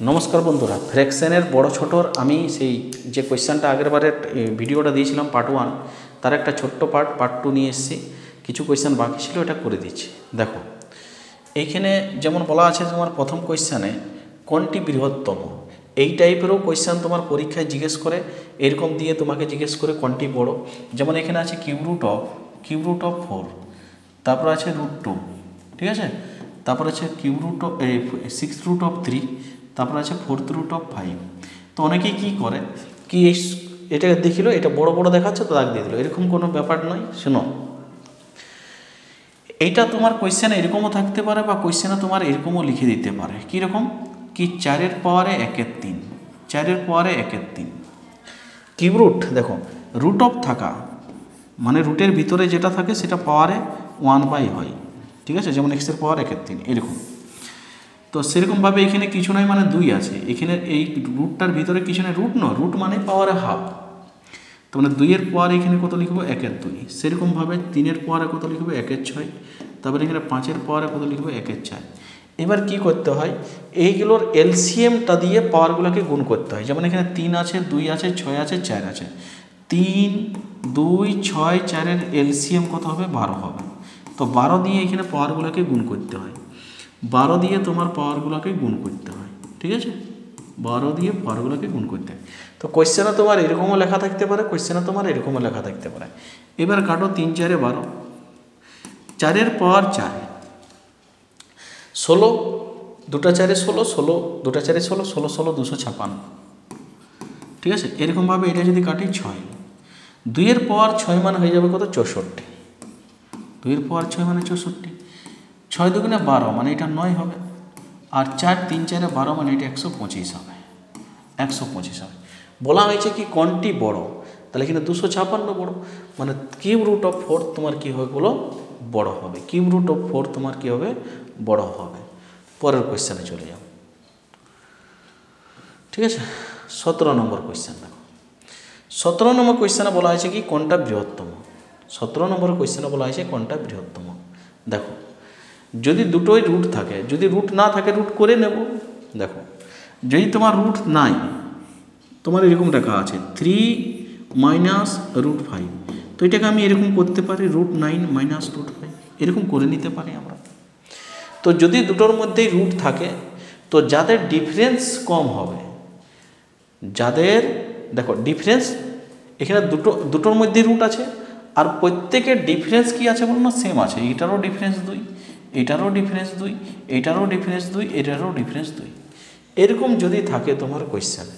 নমস্কার বন্ধুরা, ফ্র্যাকশনের বড় ছোটর আমি সেই যে কোয়েশ্চেনটা আগের বারে ভিডিওটা দিয়েছিলাম পার্ট 1, তার একটা ছোট্ট পার্ট 2 নিয়ে এসেছি। কিছু কোয়েশ্চেন বাকি ছিল, এটা করে দিচ্ছি। দেখো এইখানে যেমন বলা আছে তোমার প্রথম কোয়েশ্চেনে কোনটি বৃহত্তম, এই টাইপেরও কোয়েশ্চেন তোমার পরীক্ষায় জিজ্ঞেস করে, এরকম দিয়ে তোমাকে জিজ্ঞেস করে কোনটি বড়। যেমন এখানে আছে কিউব রুট অফ 4, তারপর আছে √2, ঠিক আছে, তারপর আছে কিউব রুট অফ 6√3, তারপর আছে 4√5। তো অনেকেই কী করে কি এটা দেখিল, এটা বড় বড় দেখাচ্ছে তো দাগ দিয়ে দিল, এরকম কোনো ব্যাপার নয়। শোনো, এইটা তোমার কোয়েশ্চেনে এরকমও থাকতে পারে বা কোয়েশ্চেনে তোমার এরকমও লিখে দিতে পারে। কীরকম কি 4 এর পাওয়ারে 1/3, 4 এর পাওয়ারে 1/3। কিউব রুট দেখো, রুট অফ থাকা মানে রুটের ভিতরে যেটা থাকে সেটা পাওয়ারে 1/, হয়, ঠিক আছে, যেমন x এর পাওয়ার 1/3 এরকম। তো সেরকমভাবে এখানে কিছু নয়, মানে 2 আছে এখানে, এই রুটটার ভিতরে কিছু নয়, রুট মানে পাওয়ারে হাফ, তো মানে 2 এর পাওয়ার এখানে কত লিখবো 1/2। সেরকমভাবে 3 এর পাওয়ারে কত লিখবো 1/6, তারপরে এখানে 5 এর পাওয়ারে কত লিখবো 1/4। এবার কি করতে হয়, এইগুলোর এলসিএমটা দিয়ে পাওয়ারগুলোকে গুণ করতে হয়। যেমন এখানে 3 আছে, 2 আছে, 6 আছে, 4 আছে। 3, 2, 6, 4 এর এলসিএম কত হবে 12 হবে। তো 12 দিয়ে এখানে পাওয়ারগুলোকে গুণ করতে হয়, 12 দিয়ে তোমার পাওয়ারগুলোকে গুণ করতে হয়, ঠিক আছে, 12 দিয়ে পাওয়ারগুলোকে গুণ করতে হয়। তো কোয়েশ্চেনে তোমার এরকমও লেখা থাকতে পারে, কোয়েশ্চেনে তোমার এরকমও লেখা থাকতে পারে। এবার কাটো 3 4 12, 4 এর পাওয়ার 4, 16, 2 4 16, 16, 2 4 16, 16 16 256, ঠিক আছে। এরকমভাবে এটা যদি কাটি 6, 2 এর পাওয়ার 6 মানে হয়ে যাবে কত 64, 2 এর পাওয়ার 6 মানে 64, 6 দুগুণে 12 মানে এটা 9 হবে, আর 4 3 4 12 মানে এটা 125 হবে, 125 হবে। বলা হয়েছে কি কোনটি বড়, তাহলে এখানে 256 বড়, মানে কিউব রুট অফ 4 তোমার কী হবে বলো বড় হবে, কিউব রুট অফ 4 তোমার কী হবে বড় হবে। পরের কোয়েশ্চেনে চলে যাও, ঠিক আছে। 17 নম্বর কোয়েশ্চেন দেখো, 17 নম্বর কোয়েশ্চেনে বলা হয়েছে কি কোনটা বৃহত্তম। 17 নম্বর কোয়েশ্চেনে বলা হয়েছে কোনটা বৃহত্তম। দেখো যদি দুটোই রুট থাকে, যদি রুট না থাকে রুট করে নেব। দেখো যদি তোমার রুট নাই, তোমার এরকম লেখা আছে 3 - √5, তো এটাকে আমি এরকম করতে পারি √9 - √5, এরকম করে নিতে পারি আমরা। তো যদি দুটোর মধ্যেই রুট থাকে, তো যাদের ডিফারেন্স কম হবে, যাদের দেখো ডিফারেন্স এখানে দুটোর মধ্যে রুট আছে, আর প্রত্যেকের ডিফারেন্স কি আছে বলো না সেম আছে, এটারও ডিফারেন্স 2, এটারও ডিফারেন্স 2, এটারও ডিফারেন্স 2, এটারও ডিফারেন্স 2, এরকম যদি থাকে তোমার কোয়েশ্চেনে,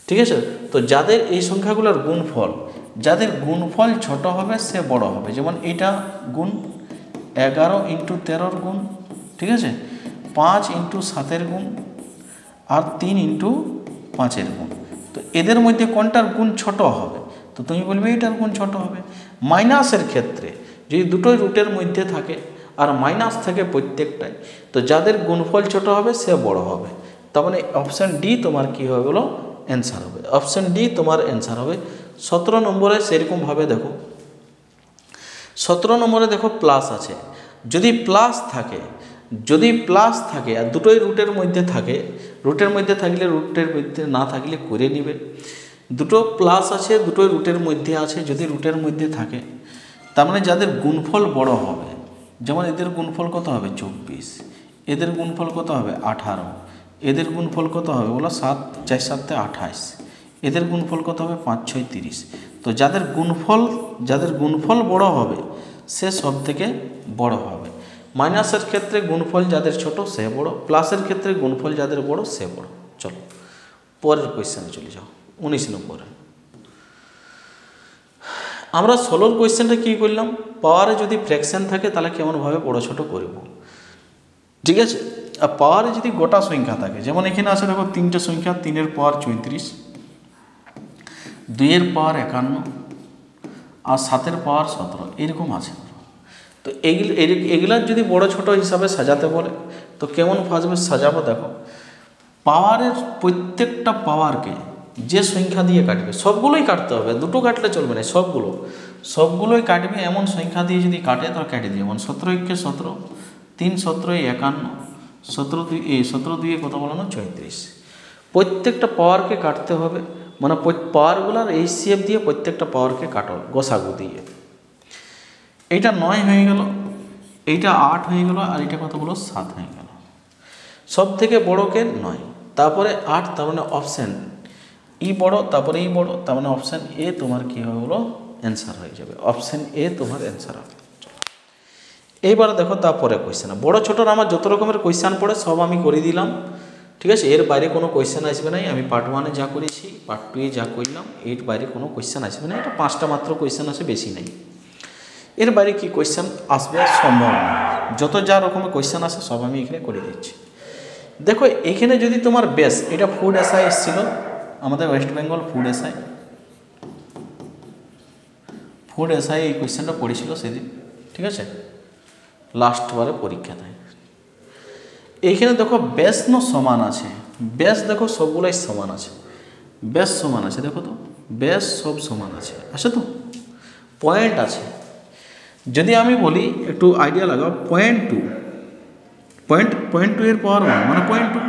ঠিক আছে। তো যাদের এই সংখ্যাগুলোর গুণফল, যাদের গুণফল ছোট হবে সে বড় হবে। যেমন এটা গুণ 11 × 13 গুণ, ঠিক আছে, 5 × 7 গুণ, আর 3 × 5 গুণ। তো এদের মধ্যে কোনটার গুণ ছোট হবে, তো তুমি বলবে এটার গুণ ছোট হবে। মাইনাসের ক্ষেত্রে যদি দুটোই রুটের মধ্যে থাকে আর মাইনাস থাকে প্রত্যেকটাই, তো যাদের গুণফল ছোট হবে সে বড় হবে। তার মানে অপশান ডি তোমার কী হবে বলো অ্যান্সার হবে, অপশান ডি তোমার অ্যান্সার হবে। 17 নম্বরে সেরকমভাবে দেখো, 17 নম্বরে দেখো প্লাস আছে, যদি প্লাস থাকে, যদি প্লাস থাকে আর দুটোই রুটের মধ্যে থাকে, রুটের মধ্যে থাকলে রুটের মধ্যে, না থাকলে করে নিবে। দুটো প্লাস আছে, দুটোই রুটের মধ্যে আছে, যদি রুটের মধ্যে থাকে, তার মানে যাদের গুণফল বড় হবে, যেমন এদের গুণফল কত হবে 24, এদের গুণফল কত হবে 18, এদের গুণফল কত হবে বলো 7 4 7 28, এদের গুণফল কত হবে 5 6 30। তো যাদের গুণফল বড় হবে সে সব থেকে বড় হবে। মাইনাসের ক্ষেত্রে গুণফল যাদের ছোট সে বড়, প্লাসের ক্ষেত্রে গুণফল যাদের বড় সে বড়। চলো পরের কোয়েশ্চেনে চলে যাও, 19 নম্বরে। আমরা 16 কোয়েশ্চেনটা কী করলাম, পাওয়ারে যদি ফ্র্যাকশন থাকে তাহলে কেমনভাবে বড় ছোট করব, ঠিক আছে। আর পাওয়ারে যদি গোটা সংখ্যা থাকে, যেমন এখানে আছে দেখো 3টে সংখ্যা, 3 এর পাওয়ার 34, 2 এর পাওয়ার 51, আর 7 এর পাওয়ার 17, এরকম আছে। তো এগুলার যদি বড় ছোট হিসাবে সাজাতে বলে তো কেমনভাবে সাজাবো দেখো, পাওয়ারের প্রত্যেকটা পাওয়ারকে যে সংখ্যা দিয়ে কাটবে, সবগুলোই কাটতে হবে, দুটো কাটলে চলবে না, সবগুলোই কাটবে। এমন সংখ্যা দিয়ে যদি কাটে তো কেটে দিয়ে, যেমন 17 × 17, 3 17 51, 17 2 কত বলো না 34, প্রত্যেকটা পাওয়ারকে কাটতে হবে, মানে পাওয়ারগুলোর HCF দিয়ে প্রত্যেকটা পাওয়ারকে কাটো গোসাগু দিয়ে। এইটা 9 হয়ে গেল, এইটা 8 হয়ে গেল, আর এটা কত বলো 7 হয়ে গেল। সব থেকে বড়কে 9, তারপরে 8, তার মানে অপশান ই বড়, তারপরে ই বড়, তার মানে অপশান এ তোমার কী হবে বলো অ্যান্সার হয়ে যাবে, অপশান এ তোমার অ্যান্সার হবে। এইবার দেখো তারপরে কোয়েশ্চেন, বড় ছোটোর আমার যত রকমের কোয়েশ্চেন পড়ে সব আমি করে দিলাম, ঠিক আছে। এর বাইরে কোনো কোয়েশ্চেন আসবে না। আমি পার্ট 1-এ যা করেছি, পার্ট 2-এ যা করলাম, এর বাইরে কোনো কোয়েশ্চেন আসবে না। এটা 5টা মাত্র কোয়েশ্চেন আসে, বেশি নেই। এর বাইরে কি কোয়েশ্চেন আসবে সম্ভব না। যত যা রকমের কোয়েশ্চেন আসে সব আমি এখানে করে দিচ্ছি। দেখো এখানে যদি তোমার বেস, এটা ফুড এসআই এসেছিল আমাদের West Bengal food SI, food SI এই কোয়েশ্চেনটা পড়েছিল সেদিন, ঠিক আছে, লাস্টবারে পরীক্ষা দেয়। এইখানে দেখো বেস ন সমান আছে, বেস দেখো সবগুলাই সমান আছে, বেস সমান আছে, দেখো তো বেস সব সমান আছে, আছে তো, পয়েন্ট আছে। যদি আমি বলি একটু আইডিয়া লাগাও, 0.2 0.2 এর পাওয়ার 1 মানে 0.2,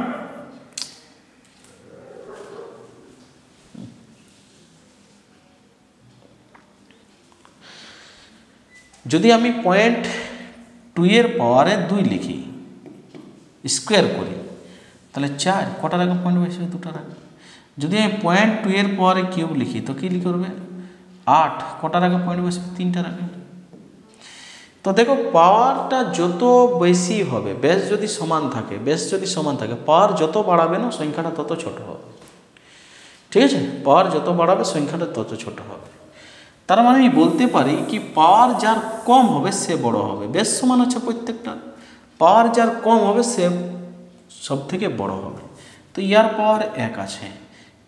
যদি আমি 0.2 এর পাওয়ারে 2 লিখি, স্কোয়ার করি, তাহলে 4 কটার আগে পয়েন্ট বসবে, 2টার আগে। যদি আমি 0.2 এর পাওয়ারে কিউব লিখি তো কী করবে, 8 কটার আগে পয়েন্ট বসবে, 3টার আগে। তো দেখো পাওয়ারটা যত বেশি হবে, বেস যদি সমান থাকে, বেস যদি সমান থাকে, পাওয়ার যত বাড়াবে না সংখ্যাটা তত ছোট হবে, ঠিক আছে। পাওয়ার যত বাড়াবে সংখ্যাটা তত ছোট হবে। তার মানে আমি বলতে পারি কি পাওয়ার যার কম হবে সে বড় হবে, বেস সমান আছে প্রত্যেকটা, পাওয়ার যার কম হবে সে সব থেকে বড় হবে। তো ইয়ার পাওয়ার 1 আছে,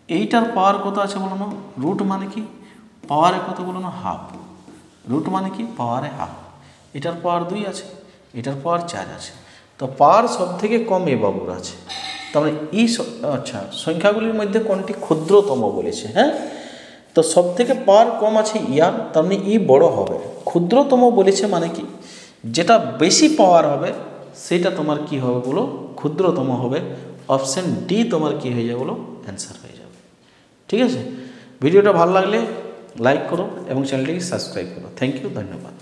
এইটার পাওয়ার কত আছে বলো না, রুট মানে কি পাওয়ারে কত বলো না, হাফ, রুট মানে কি পাওয়ারে হাফ। এটার পাওয়ার 2 আছে, এটার পাওয়ার 4 আছে, তো পাওয়ার সব থেকে কম এ বাবুর আছে। তার মানে আচ্ছা সংখ্যাগুলির মধ্যে কোনটি ক্ষুদ্রতম বলেছে, হ্যাঁ, তো সব থেকে পাওয়ার কম আছে ইয়ার, তার মানে ই বড় হবে। ক্ষুদ্রতম বলেছে মানে কি, যেটা বেশি পাওয়ার হবে সেটা তোমার কি হবে বলো, ক্ষুদ্রতম হবে। অপশান ডি তোমার কি হয়ে যাবে বলো, অ্যান্সার হয়ে যাবে, ঠিক আছে। ভিডিওটা ভালো লাগলে লাইক করো এবং চ্যানেলটিকে সাবস্ক্রাইব করো। থ্যাংক ইউ, ধন্যবাদ।